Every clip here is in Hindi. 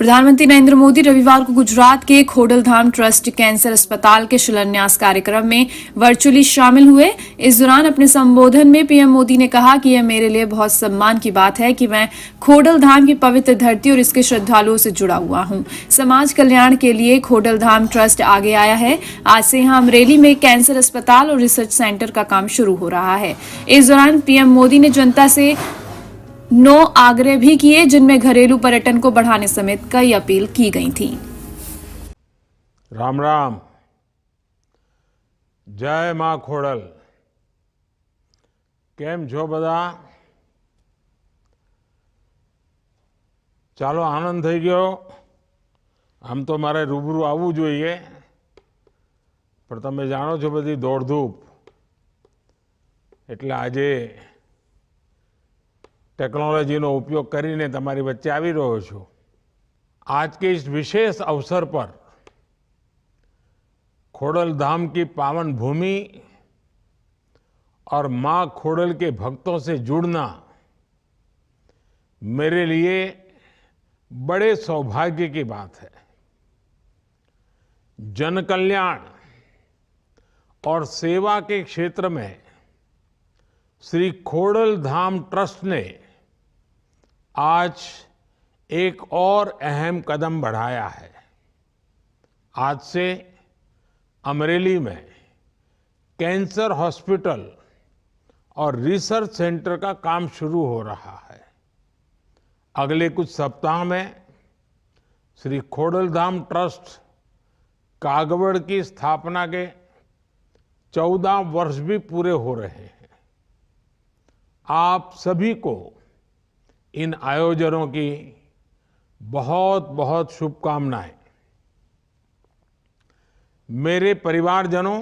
प्रधानमंत्री नरेंद्र मोदी रविवार को गुजरात के खोडलधाम ट्रस्ट कैंसर अस्पताल के शिलान्यास कार्यक्रम में वर्चुअली शामिल हुए। इस दौरान अपने संबोधन में पीएम मोदी ने कहा कि यह मेरे लिए बहुत सम्मान की बात है कि मैं खोडलधाम की पवित्र धरती और इसके श्रद्धालुओं से जुड़ा हुआ हूं। समाज कल्याण के लिए खोडलधाम ट्रस्ट आगे आया है। आज से यहां अमरेली में कैंसर अस्पताल और रिसर्च सेंटर का काम शुरू हो रहा है। इस दौरान पीएम मोदी ने जनता से 9 आग्रह भी किए, जिनमें घरेलू पर्यटन को बढ़ाने समेत कई अपील की गई थी। राम राम। जय मां खोडल। केम छो बधा? ચાલો આનંદ થઈ ગયો। આમ તો મારે રૂબરૂ આવવું જોઈએ, પણ તમે જાણો છો બધી દોડધૂપ, એટલે આજે टेक्नोलॉजीનો उपयोग કરીને તમારી વચ્ચે આવી રહ્યો છું। आज के इस विशेष अवसर पर खोडलधाम की पावन भूमि और मां खोडल के भक्तों से जुड़ना मेरे लिए बड़े सौभाग्य की बात है। जन कल्याण और सेवा के क्षेत्र में श्री खोडलधाम ट्रस्ट ने आज एक और अहम कदम बढ़ाया है। आज से अमरेली में कैंसर हॉस्पिटल और रिसर्च सेंटर का काम शुरू हो रहा है। अगले कुछ सप्ताह में श्री खोडलधाम ट्रस्ट कागवड़ की स्थापना के 14 वर्ष भी पूरे हो रहे हैं। आप सभी को इन आयोजनों की बहुत बहुत शुभकामनाएं। मेरे परिवारजनों,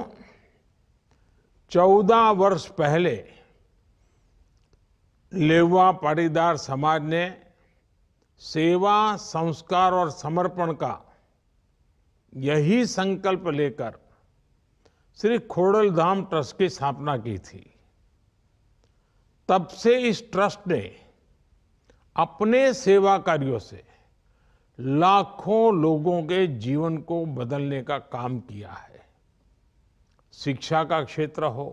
14 वर्ष पहले लेवा पाटीदार समाज ने सेवा, संस्कार और समर्पण का यही संकल्प लेकर श्री खोडलधाम ट्रस्ट की स्थापना की थी। तब से इस ट्रस्ट ने अपने सेवा कार्यों से लाखों लोगों के जीवन को बदलने का काम किया है। शिक्षा का क्षेत्र हो,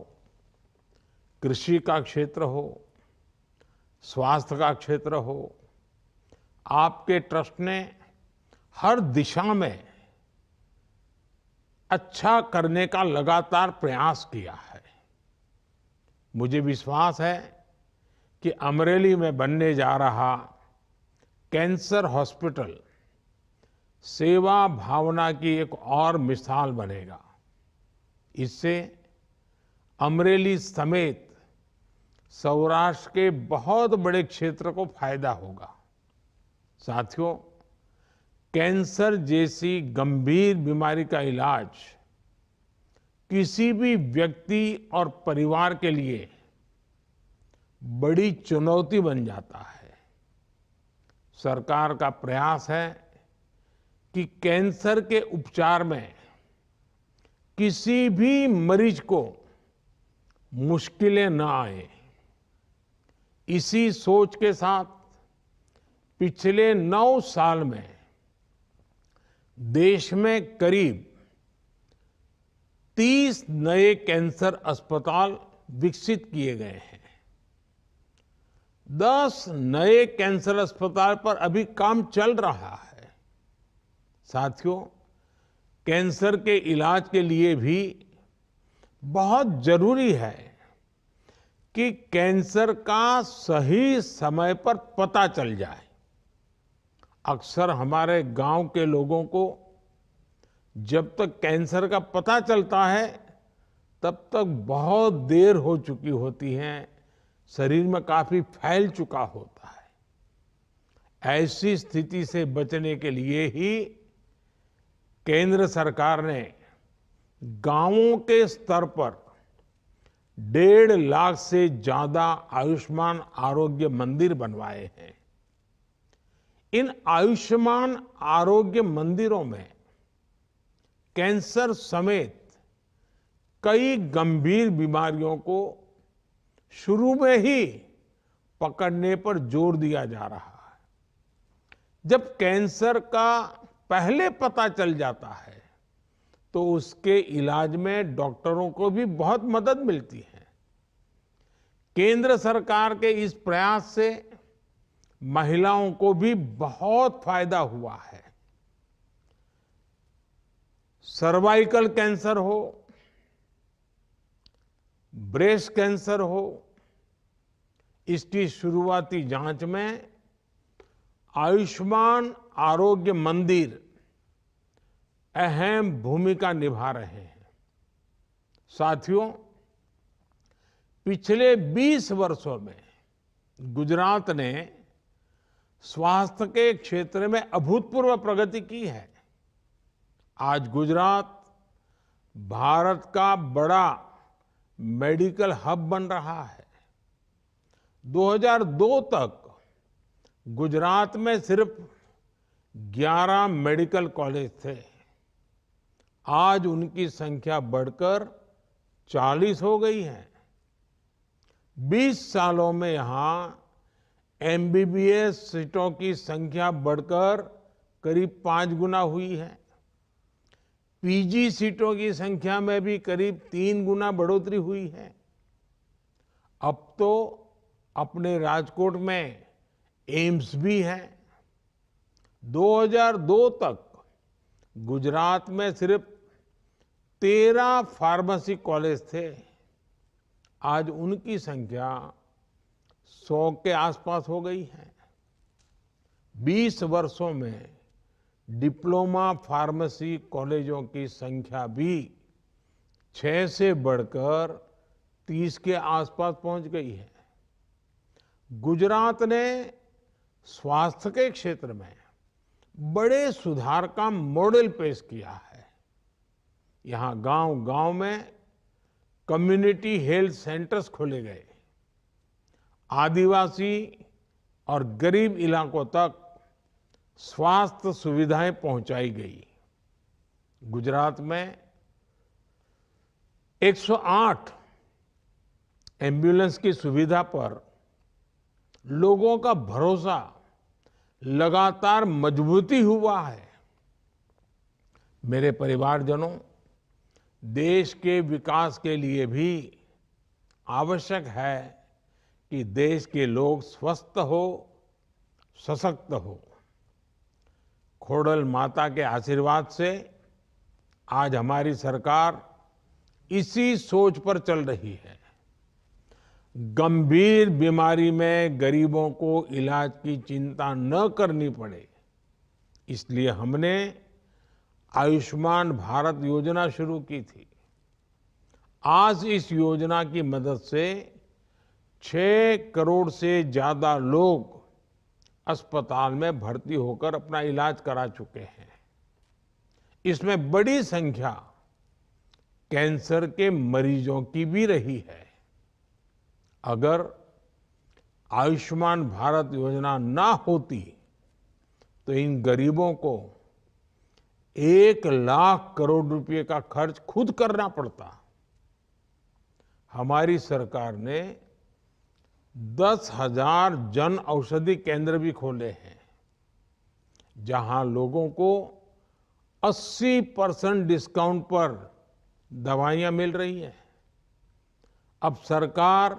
कृषि का क्षेत्र हो, स्वास्थ्य का क्षेत्र हो, आपके ट्रस्ट ने हर दिशा में अच्छा करने का लगातार प्रयास किया है। मुझे विश्वास है कि अमरेली में बनने जा रहा कैंसर हॉस्पिटल सेवा भावना की एक और मिसाल बनेगा। इससे अमरेली समेत सौराष्ट्र के बहुत बड़े क्षेत्र को फायदा होगा। साथियों, कैंसर जैसी गंभीर बीमारी का इलाज किसी भी व्यक्ति और परिवार के लिए बड़ी चुनौती बन जाता है। सरकार का प्रयास है कि कैंसर के उपचार में किसी भी मरीज को मुश्किलें न आए। इसी सोच के साथ पिछले 9 साल में देश में करीब 30 नए कैंसर अस्पताल विकसित किए गए हैं। 10 नए कैंसर अस्पताल पर अभी काम चल रहा है। साथियों, कैंसर के इलाज के लिए भी बहुत जरूरी है कि कैंसर का सही समय पर पता चल जाए। अक्सर हमारे गांव के लोगों को जब तक कैंसर का पता चलता है तब तक बहुत देर हो चुकी होती है, शरीर में काफी फैल चुका होता है। ऐसी स्थिति से बचने के लिए ही केंद्र सरकार ने गांवों के स्तर पर 1.5 लाख से ज्यादा आयुष्मान आरोग्य मंदिर बनवाए हैं। इन आयुष्मान आरोग्य मंदिरों में कैंसर समेत कई गंभीर बीमारियों को शुरू में ही पकड़ने पर जोर दिया जा रहा है। जब कैंसर का पहले पता चल जाता है तो उसके इलाज में डॉक्टरों को भी बहुत मदद मिलती है। केंद्र सरकार के इस प्रयास से महिलाओं को भी बहुत फायदा हुआ है। सर्वाइकल कैंसर हो, ब्रेस्ट कैंसर हो, इसकी शुरुआती जांच में आयुष्मान आरोग्य मंदिर अहम भूमिका निभा रहे हैं। साथियों, पिछले 20 वर्षों में गुजरात ने स्वास्थ्य के क्षेत्र में अभूतपूर्व प्रगति की है। आज गुजरात भारत का बड़ा मेडिकल हब बन रहा है। 2002 तक गुजरात में सिर्फ 11 मेडिकल कॉलेज थे। आज उनकी संख्या बढ़कर 40 हो गई है। 20 सालों में यहां एमबीबीएस सीटों की संख्या बढ़कर करीब 5 गुना हुई है। पीजी सीटों की संख्या में भी करीब 3 गुना बढ़ोतरी हुई है। अब तो अपने राजकोट में एम्स भी है। 2002 तक गुजरात में सिर्फ 13 फार्मेसी कॉलेज थे। आज उनकी संख्या 100 के आसपास हो गई है। 20 वर्षों में डिप्लोमा फार्मेसी कॉलेजों की संख्या भी 6 से बढ़कर 30 के आसपास पहुंच गई है। गुजरात ने स्वास्थ्य के क्षेत्र में बड़े सुधार का मॉडल पेश किया है। यहां गांव-गांव में कम्युनिटी हेल्थ सेंटर्स खोले गए। आदिवासी और गरीब इलाकों तक स्वास्थ्य सुविधाएं पहुंचाई गई। गुजरात में 108 एम्बुलेंस की सुविधा पर लोगों का भरोसा लगातार मजबूती हुआ है। मेरे परिवारजनों, देश के विकास के लिए भी आवश्यक है कि देश के लोग स्वस्थ हो, सशक्त हो। खोड़ल माता के आशीर्वाद से आज हमारी सरकार इसी सोच पर चल रही है। गंभीर बीमारी में गरीबों को इलाज की चिंता न करनी पड़े, इसलिए हमने आयुष्मान भारत योजना शुरू की थी। आज इस योजना की मदद से 6 करोड़ से ज्यादा लोग अस्पताल में भर्ती होकर अपना इलाज करा चुके हैं। इसमें बड़ी संख्या कैंसर के मरीजों की भी रही है। अगर आयुष्मान भारत योजना ना होती तो इन गरीबों को 1 लाख करोड़ रुपए का खर्च खुद करना पड़ता। हमारी सरकार ने 10,000 जन औषधि केंद्र भी खोले हैं, जहां लोगों को 80% डिस्काउंट पर दवाइयां मिल रही हैं। अब सरकार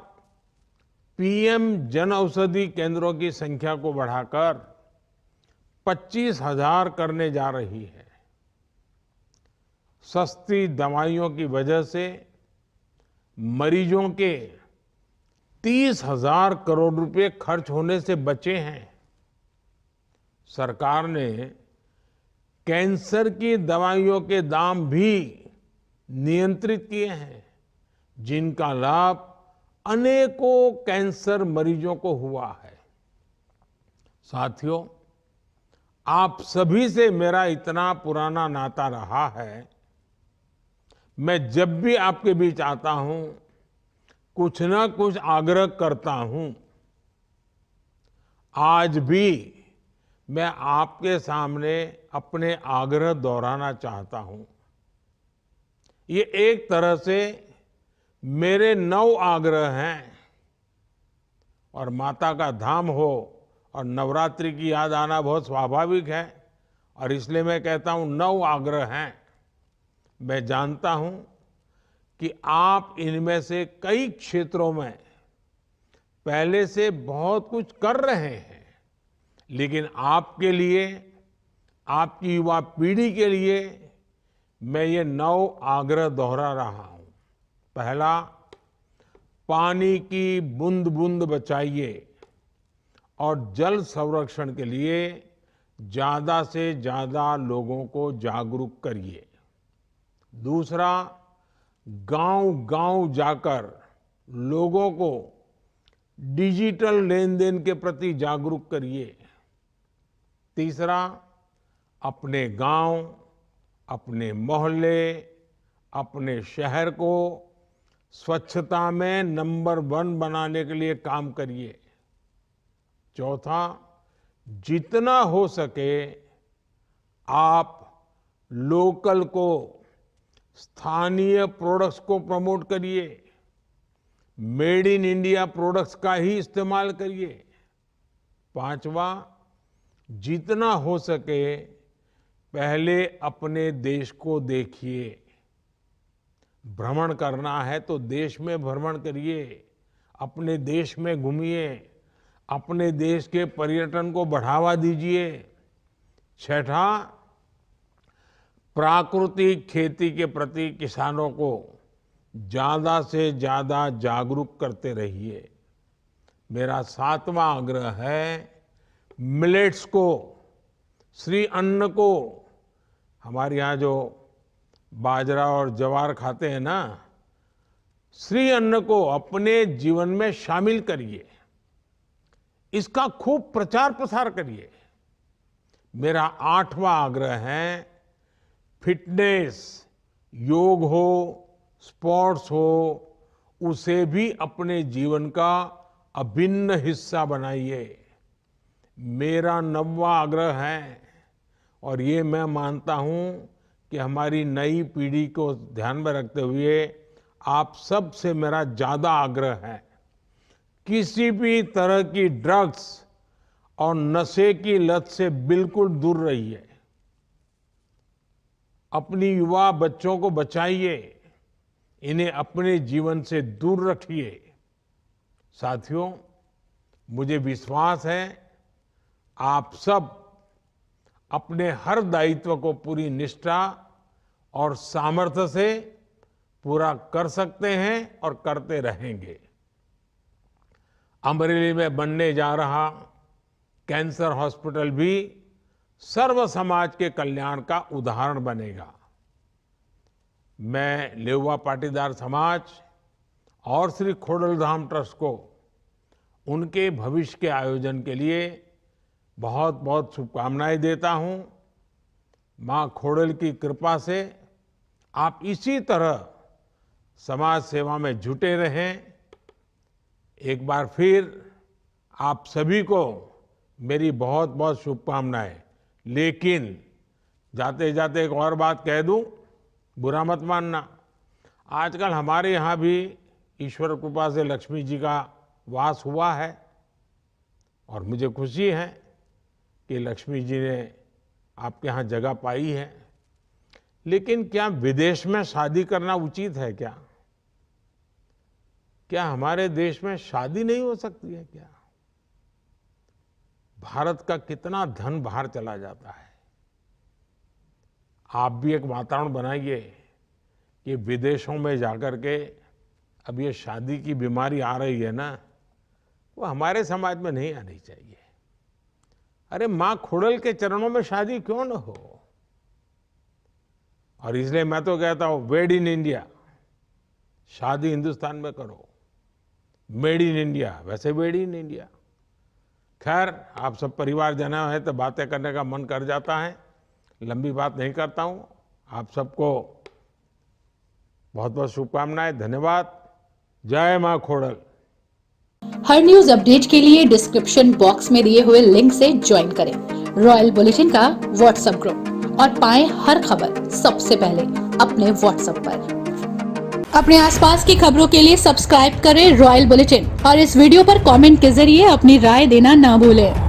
पीएम जन औषधि केंद्रों की संख्या को बढ़ाकर 25,000 करने जा रही है। सस्ती दवाइयों की वजह से मरीजों के 30,000 करोड़ रुपए खर्च होने से बचे हैं। सरकार ने कैंसर की दवाइयों के दाम भी नियंत्रित किए हैं, जिनका लाभ अनेकों कैंसर मरीजों को हुआ है। साथियों, आप सभी से मेरा इतना पुराना नाता रहा है। मैं जब भी आपके बीच आता हूं, कुछ ना कुछ आग्रह करता हूं। आज भी मैं आपके सामने अपने आग्रह दोहराना चाहता हूं। ये एक तरह से मेरे 9 आग्रह हैं, और माता का धाम हो और नवरात्रि की याद आना बहुत स्वाभाविक है और इसलिए मैं कहता हूं 9 आग्रह हैं। मैं जानता हूं कि आप इनमें से कई क्षेत्रों में पहले से बहुत कुछ कर रहे हैं, लेकिन आपके लिए, आपकी युवा पीढ़ी के लिए मैं ये 9 आग्रह दोहरा रहा हूं। पहला, पानी की बूंद बूंद बचाइए और जल संरक्षण के लिए ज्यादा से ज्यादा लोगों को जागरूक करिए। दूसरा, गांव-गांव जाकर लोगों को डिजिटल लेन देन के प्रति जागरूक करिए। तीसरा, अपने गांव, अपने मोहल्ले, अपने शहर को स्वच्छता में नंबर 1 बनाने के लिए काम करिए। चौथा, जितना हो सके आप लोकल को, स्थानीय प्रोडक्ट्स को प्रमोट करिए, मेड इन इंडिया प्रोडक्ट्स का ही इस्तेमाल करिए। पांचवा, जितना हो सके पहले अपने देश को देखिए। भ्रमण करना है तो देश में भ्रमण करिए, अपने देश में घूमिए, अपने देश के पर्यटन को बढ़ावा दीजिए। छठा, प्राकृतिक खेती के प्रति किसानों को ज्यादा से ज्यादा जागरूक करते रहिए। मेरा 7वां आग्रह है, मिलेट्स को, श्री अन्न को, हमारे यहाँ जो बाजरा और ज्वार खाते हैं ना, श्री अन्न को अपने जीवन में शामिल करिए, इसका खूब प्रचार प्रसार करिए। मेरा 8वां आग्रह है, फिटनेस, योग हो, स्पोर्ट्स हो, उसे भी अपने जीवन का अभिन्न हिस्सा बनाइए। मेरा 9वां आग्रह है, और ये मैं मानता हूं कि हमारी नई पीढ़ी को ध्यान में रखते हुए आप सब से मेरा ज्यादा आग्रह है, किसी भी तरह की ड्रग्स और नशे की लत से बिल्कुल दूर रहिए। अपनी युवा बच्चों को बचाइए, इन्हें अपने जीवन से दूर रखिए। साथियों, मुझे विश्वास है आप सब अपने हर दायित्व को पूरी निष्ठा और सामर्थ्य से पूरा कर सकते हैं और करते रहेंगे। अमरेली में बनने जा रहा कैंसर हॉस्पिटल भी सर्व समाज के कल्याण का उदाहरण बनेगा। मैं लेउवा पाटीदार समाज और श्री खोडलधाम ट्रस्ट को उनके भविष्य के आयोजन के लिए बहुत बहुत शुभकामनाएं देता हूं। मां खोडल की कृपा से आप इसी तरह समाज सेवा में जुटे रहें। एक बार फिर आप सभी को मेरी बहुत बहुत शुभकामनाएं। लेकिन जाते जाते एक और बात कह दूं, बुरा मत मानना। आजकल हमारे यहाँ भी ईश्वर कृपा से लक्ष्मी जी का वास हुआ है और मुझे खुशी है कि लक्ष्मी जी ने आपके यहाँ जगह पाई है। लेकिन क्या विदेश में शादी करना उचित है क्या? क्या हमारे देश में शादी नहीं हो सकती है क्या? भारत का कितना धन बाहर चला जाता है। आप भी एक वातावरण बनाइए कि विदेशों में जाकर के अब ये शादी की बीमारी आ रही है ना, वो हमारे समाज में नहीं आनी चाहिए। अरे मां खोडल के चरणों में शादी क्यों न हो? और इसलिए मैं तो कहता हूं, मेड इन इंडिया, शादी हिंदुस्तान में करो। मेड इन इंडिया, वैसे मेड इन इंडिया। खैर, आप सब परिवारजन हैं तो बातें करने का मन कर जाता है, लंबी बात नहीं करता हूं। आप सबको बहुत बहुत शुभकामनाएं, धन्यवाद। जय मां खोडल। हर न्यूज अपडेट के लिए डिस्क्रिप्शन बॉक्स में दिए हुए लिंक से ज्वाइन करें रॉयल बुलेटिन का व्हाट्सएप ग्रुप और पाएं हर खबर सबसे पहले अपने व्हाट्सएप पर। अपने आसपास की खबरों के लिए सब्सक्राइब करें रॉयल बुलेटिन और इस वीडियो पर कमेंट के जरिए अपनी राय देना ना भूलें।